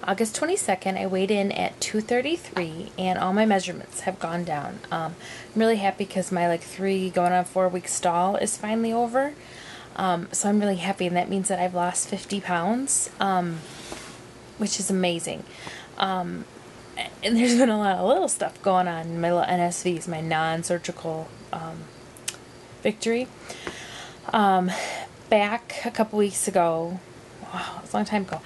August 22nd, I weighed in at 233, and all my measurements have gone down. I'm really happy because my 3 going on 4 week stall is finally over. So I'm really happy, and that means that I've lost 50 pounds, which is amazing. And there's been a lot of little stuff going on in my little NSVs, my non-surgical victory. Back a couple weeks ago, wow, it's a long time ago,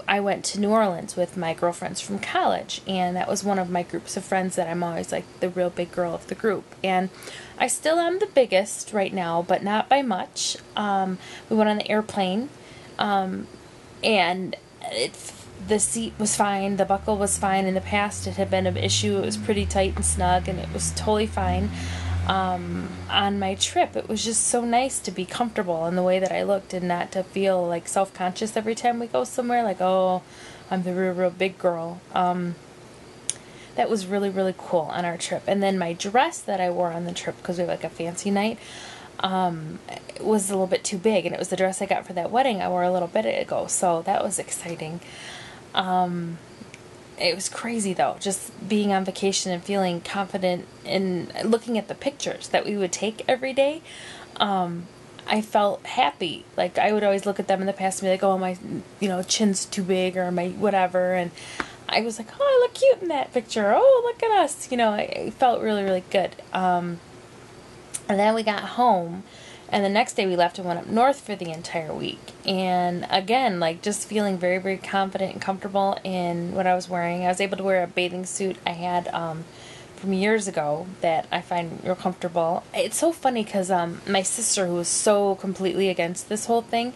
I went to New Orleans with my girlfriends from college, and that was one of my groups of friends that I'm always the real big girl of the group. And I still am the biggest right now, but not by much. We went on the airplane, and the seat was fine, the buckle was fine. In the past, it had been an issue. It was pretty tight and snug, and it was totally fine. On my trip, it was just so nice to be comfortable in the way that I looked and not to feel self-conscious every time we go somewhere, oh, I'm the real big girl. That was really, really cool on our trip. And then my dress that I wore on the trip, because we had a fancy night, was a little bit too big, and it was the dress I got for that wedding I wore a little bit ago, so that was exciting. It was crazy, though, just being on vacation and feeling confident and looking at the pictures that we would take every day. I felt happy. I would always look at them in the past and be oh, my, chin's too big, or my whatever, and I was oh, I look cute in that picture. Oh, look at us. I felt really, really good. And then we got home, and the next day we left and went up north for the entire week. And again, just feeling very, very confident and comfortable in what I was wearing. I was able to wear a bathing suit I had from years ago that I find real comfortable. It's so funny because my sister, who was so completely against this whole thing,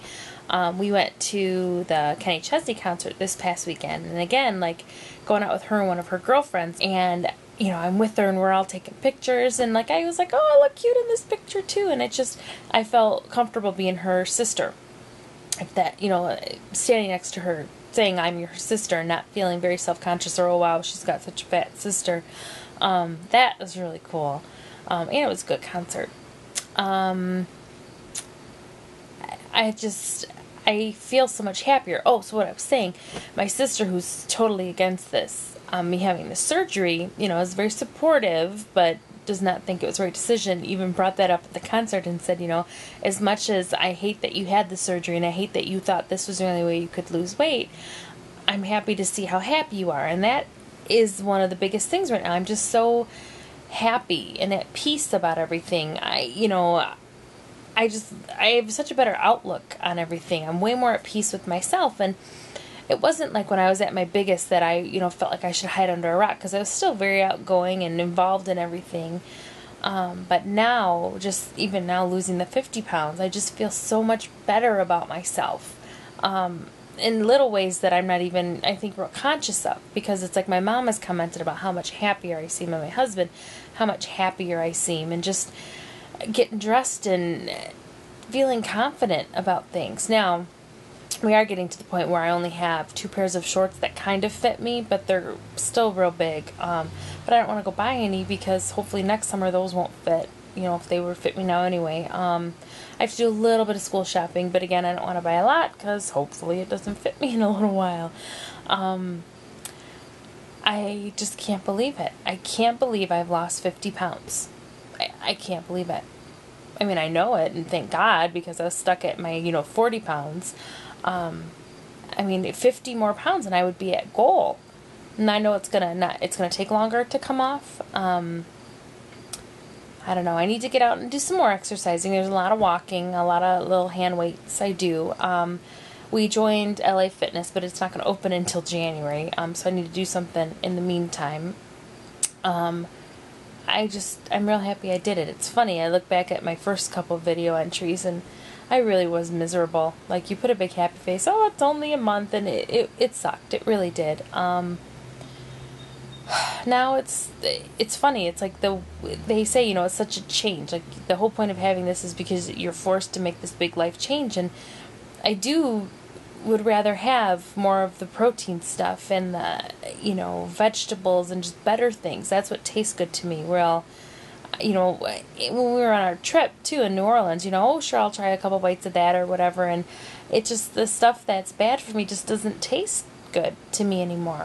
we went to the Kenny Chesney concert this past weekend. And again, going out with her and one of her girlfriends, and I'm with her and we're all taking pictures, and I was oh, I look cute in this picture too, and I felt comfortable being her sister. That, standing next to her, saying I'm your sister, and not feeling very self-conscious or, oh wow, she's got such a fat sister. That was really cool. And it was a good concert. I feel so much happier. Oh, so what I was saying, my sister, who's totally against this, me having the surgery, is very supportive, but does not think it was the right decision, even brought that up at the concert and said, as much as I hate that you had the surgery and I hate that you thought this was the only way you could lose weight, I'm happy to see how happy you are. And that is one of the biggest things right now. I'm just so happy and at peace about everything. I have such a better outlook on everything. I'm way more at peace with myself. And it wasn't when I was at my biggest that I, felt I should hide under a rock, because I was still very outgoing and involved in everything. But now, just even now losing the 50 pounds, I just feel so much better about myself. In little ways that I'm not even, I think, real conscious of, because it's my mom has commented about how much happier I seem, and my husband, how much happier I seem, and just getting dressed and feeling confident about things. Now, we are getting to the point where I only have 2 pairs of shorts that kind of fit me, but they're still real big. But I don't want to go buy any, because hopefully next summer those won't fit, if they would fit me now anyway. I have to do a little bit of school shopping, but again, I don't want to buy a lot, because hopefully it doesn't fit me in a little while. I just can't believe it. I can't believe I've lost 50 pounds. I can't believe it. I mean, I know it, and thank God, because I was stuck at my, 40 pounds. 50 more pounds and I would be at goal. And I know it's gonna take longer to come off. I don't know. I need to get out and do some more exercising. There's a lot of walking, a lot of little hand weights I do. We joined LA Fitness, but it's not going to open until January. So I need to do something in the meantime. I'm real happy I did it. It's funny. I look back at my first couple video entries, and I really was miserable. You put a big happy face, oh, it's only a month, and it sucked. It really did. Now it's funny. It's they say, it's such a change. The whole point of having this is because you're forced to make this big life change, and I would rather have more of the protein stuff and the, vegetables and just better things. That's what tastes good to me. Well, when we were on our trip too in New Orleans, oh sure, I'll try a couple bites of that or whatever, and it just, the stuff that's bad for me just doesn't taste good to me anymore.